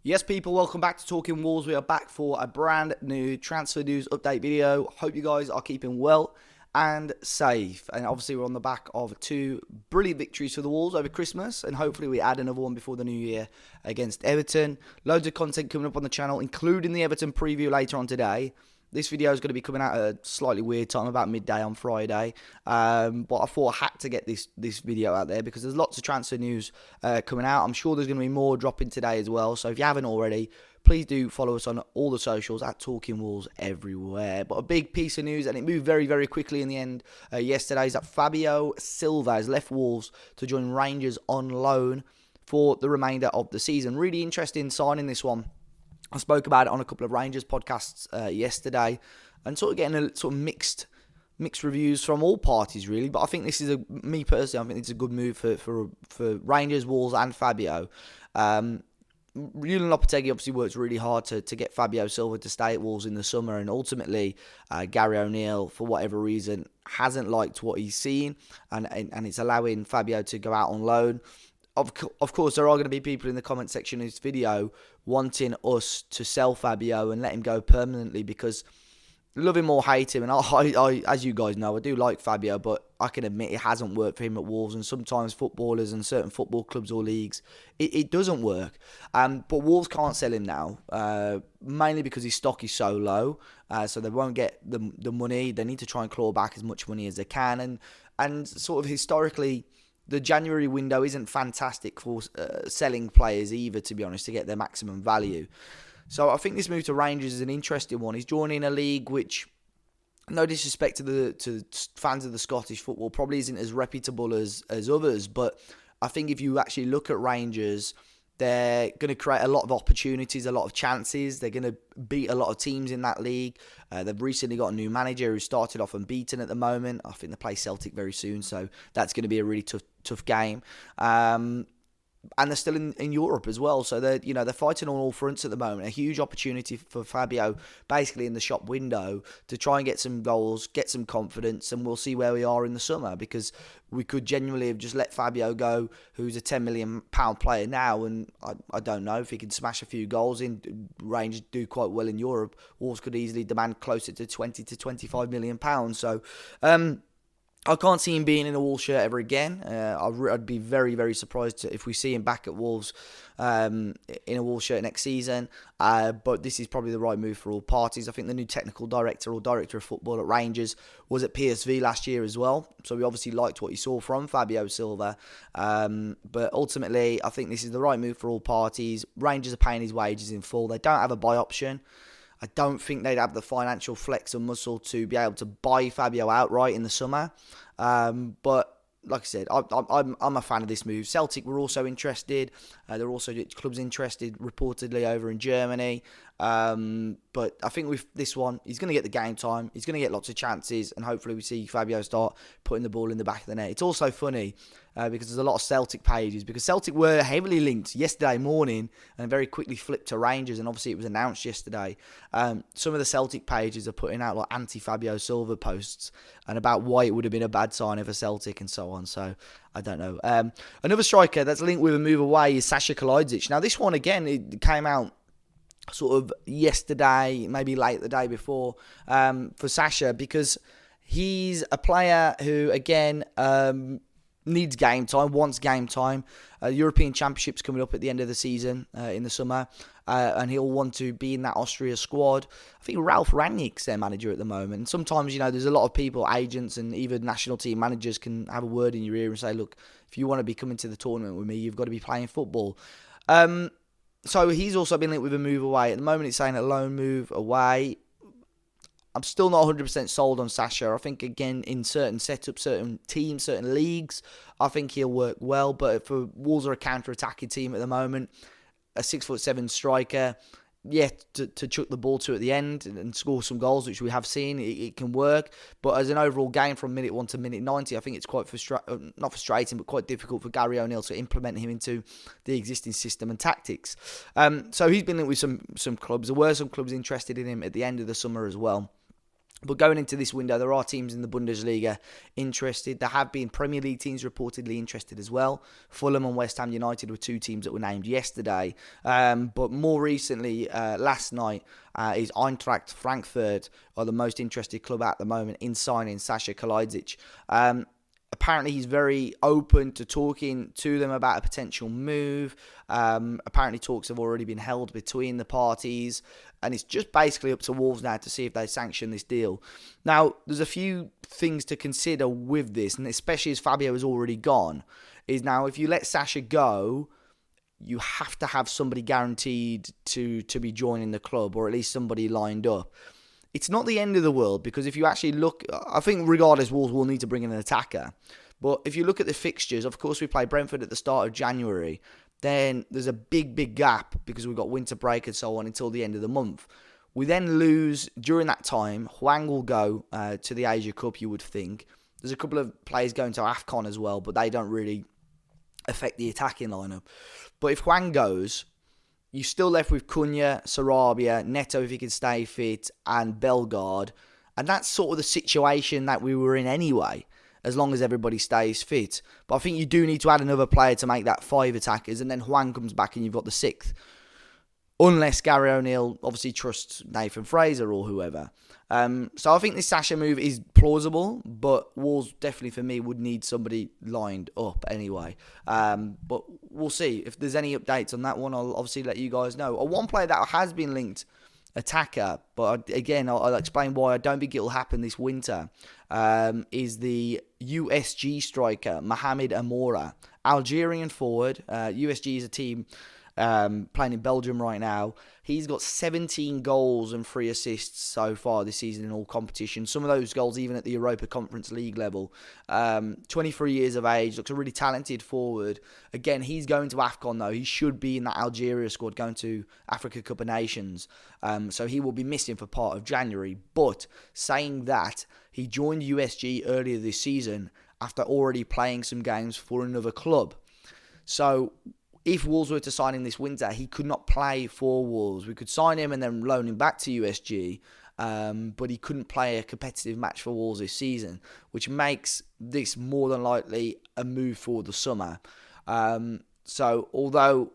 Yes, people, welcome back to Talking Wolves. We are back for a brand new transfer news update video. Hope you guys are keeping well and safe. And obviously, we're on the back of two brilliant victories for the Wolves over Christmas. And hopefully, we add another one before the new year against Everton. Loads of content coming up on the channel, including the Everton preview later on today. This video is going to be coming out at a slightly weird time, about midday on Friday. But I thought I had to get this video out there because there's lots of transfer news coming out. I'm sure there's going to be more dropping today as well. So if you haven't already, please do follow us on all the socials at Talking Wolves everywhere. But a big piece of news, and it moved very, very quickly in the end yesterday, is that Fabio Silva has left Wolves to join Rangers on loan for the remainder of the season. Really interesting signing, this one. I spoke about it on a couple of Rangers podcasts yesterday, and sort of getting a sort of mixed reviews from all parties, really. But I think this is me personally, I think it's a good move for Rangers, Wolves, and Fabio. Julian Lopetegui obviously worked really hard to get Fabio Silva to stay at Wolves in the summer, and ultimately Gary O'Neill, for whatever reason, hasn't liked what he's seen, and it's allowing Fabio to go out on loan. Of course, there are going to be people in the comment section of this video wanting us to sell Fabio and let him go permanently because love him or hate him, and I as you guys know, I do like Fabio, but I can admit it hasn't worked for him at Wolves, and sometimes footballers and certain football clubs or leagues, it doesn't work. But Wolves can't sell him now, mainly because his stock is so low, so they won't get the money. They need to try and claw back as much money as they can, and sort of historically, the January window isn't fantastic for selling players either, to be honest, to get their maximum value. So I think this move to Rangers is an interesting one. He's joining a league which, no disrespect to fans of the Scottish football, probably isn't as reputable as others. But I think if you actually look at Rangers, they're going to create a lot of opportunities, a lot of chances. They're going to beat a lot of teams in that league. They've recently got a new manager who started off unbeaten at the moment. I think they play Celtic very soon, so that's going to be a really tough game. And they're still in Europe as well, so they're fighting on all fronts at the moment. A huge opportunity for Fabio, basically in the shop window, to try and get some goals, get some confidence, and we'll see where we are in the summer, because we could genuinely have just let Fabio go, who's a £10 million player now, and I don't know if he can smash a few goals in. Rangers do quite well in Europe. Wolves could easily demand closer to £20 to £25 million. So I can't see him being in a Wolves shirt ever again. I'd be very, very surprised if we see him back at Wolves in a Wolves shirt next season. But this is probably the right move for all parties. I think the new technical director or director of football at Rangers was at PSV last year as well. So we obviously liked what he saw from Fabio Silva. But ultimately, I think this is the right move for all parties. Rangers are paying his wages in full. They don't have a buy option. I don't think they'd have the financial flex and muscle to be able to buy Fabio outright in the summer. But like I said, I'm a fan of this move. Celtic were also interested. There are also clubs interested, reportedly, over in Germany. But I think with this one, he's going to get the game time. He's going to get lots of chances. And hopefully we see Fabio start putting the ball in the back of the net. It's also funny because there's a lot of Celtic pages. Because Celtic were heavily linked yesterday morning and very quickly flipped to Rangers. And obviously it was announced yesterday. Some of the Celtic pages are putting out like anti-Fabio Silva posts and about why it would have been a bad sign for Celtic and so on. So I don't know. Another striker that's linked with a move away is Sasa Kalajdzic. Now this one, again, it came out sort of yesterday, maybe late the day before, for Sasha, because he's a player who, again, needs game time, wants game time. European Championships coming up at the end of the season in the summer, and he'll want to be in that Austria squad. I think Ralf Rangnick's their manager at the moment. And sometimes, there's a lot of people, agents and even national team managers, can have a word in your ear and say, look, if you want to be coming to the tournament with me, you've got to be playing football. So he's also been linked with a move away. At the moment, it's saying a loan move away. I'm still not 100% sold on Sasha. I think, again, in certain setups, certain teams, certain leagues, I think he'll work well. But for Wolves are a counter-attacking team at the moment, a 6'7" striker, to chuck the ball to at the end and score some goals, which we have seen, it can work. But as an overall game from minute 1 to minute 90, I think it's quite not frustrating, but quite difficult for Gary O'Neill to implement him into the existing system and tactics. So he's been linked with some clubs. There were some clubs interested in him at the end of the summer as well. But going into this window, there are teams in the Bundesliga interested. There have been Premier League teams reportedly interested as well. Fulham and West Ham United were two teams that were named yesterday. But more recently, last night, is Eintracht Frankfurt are the most interested club at the moment in signing Sasa Kalajdzic. Apparently, he's very open to talking to them about a potential move. Apparently, talks have already been held between the parties. And it's just basically up to Wolves now to see if they sanction this deal. Now, there's a few things to consider with this, and especially as Fabio has already gone, is now if you let Sasha go, you have to have somebody guaranteed to be joining the club, or at least somebody lined up. It's not the end of the world, because if you actually look, I think regardless, Wolves will need to bring in an attacker. But if you look at the fixtures, of course, we play Brentford at the start of January. Then there's a big gap because we've got winter break and so on until the end of the month. We then lose, during that time, Hwang will go to the Asia Cup, you would think. There's a couple of players going to AFCON as well, but they don't really affect the attacking lineup. But if Hwang goes, you're still left with Cunha, Sarabia, Neto if he can stay fit, and Bellegarde. And that's sort of the situation that we were in anyway, as long as everybody stays fit. But I think you do need to add another player to make that 5 attackers, and then Hwang comes back and you've got the 6th. Unless Gary O'Neill obviously trusts Nathan Fraser or whoever. So I think this Sasha move is plausible, but Wolves definitely for me would need somebody lined up anyway. But we'll see. If there's any updates on that one, I'll obviously let you guys know. One player that has been linked, attacker, but again, I'll explain why I don't think it'll happen this winter, is the USG striker, Mohamed Amoura. Algerian forward. USG is a team playing in Belgium right now. He's got 17 goals and 3 assists so far this season in all competitions. Some of those goals even at the Europa Conference League level. 23 years of age, looks a really talented forward. Again, he's going to AFCON though. He should be in that Algeria squad going to Africa Cup of Nations. So he will be missing for part of January. But saying that, he joined USG earlier this season after already playing some games for another club. So if Wolves were to sign him this winter, he could not play for Wolves. We could sign him and then loan him back to USG, but he couldn't play a competitive match for Wolves this season, which makes this more than likely a move for the summer. So although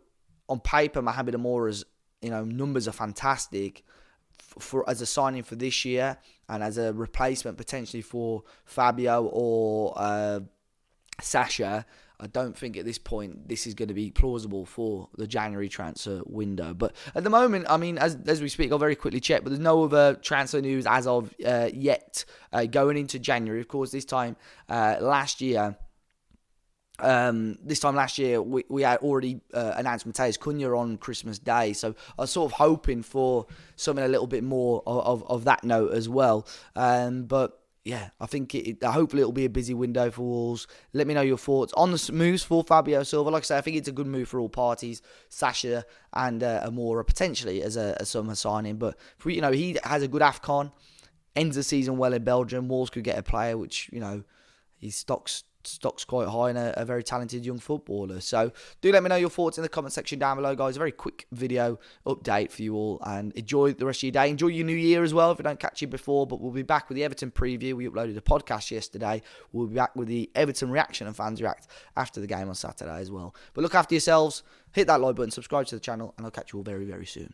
on paper Mohamed Amoura's numbers are fantastic for as a signing for this year and as a replacement potentially for Fabio or Sasha, I don't think at this point this is going to be plausible for the January transfer window. But at the moment, I mean, as we speak, I'll very quickly check, but there's no other transfer news as of yet going into January. Of course, this time last year, we had already announced Matheus Cunha on Christmas Day, so I was sort of hoping for something a little bit more of that note as well. But yeah, I think hopefully it'll be a busy window for Wolves. Let me know your thoughts on the moves for Fabio Silva. Like I say, I think it's a good move for all parties. Sasha and Amoura potentially as a summer signing, but he has a good AFCON, ends the season well in Belgium. Wolves could get a player which his stocks quite high and a very talented young footballer. So do let me know your thoughts in the comment section down below, guys. A very quick video update for you all, and enjoy the rest of your day. Enjoy your new year as well if I don't catch you before, but we'll be back with the Everton preview. We uploaded a podcast yesterday. We'll be back with the Everton reaction and fans react after the game on Saturday as well. But look after yourselves, hit that like button, subscribe to the channel, and I'll catch you all very, very soon.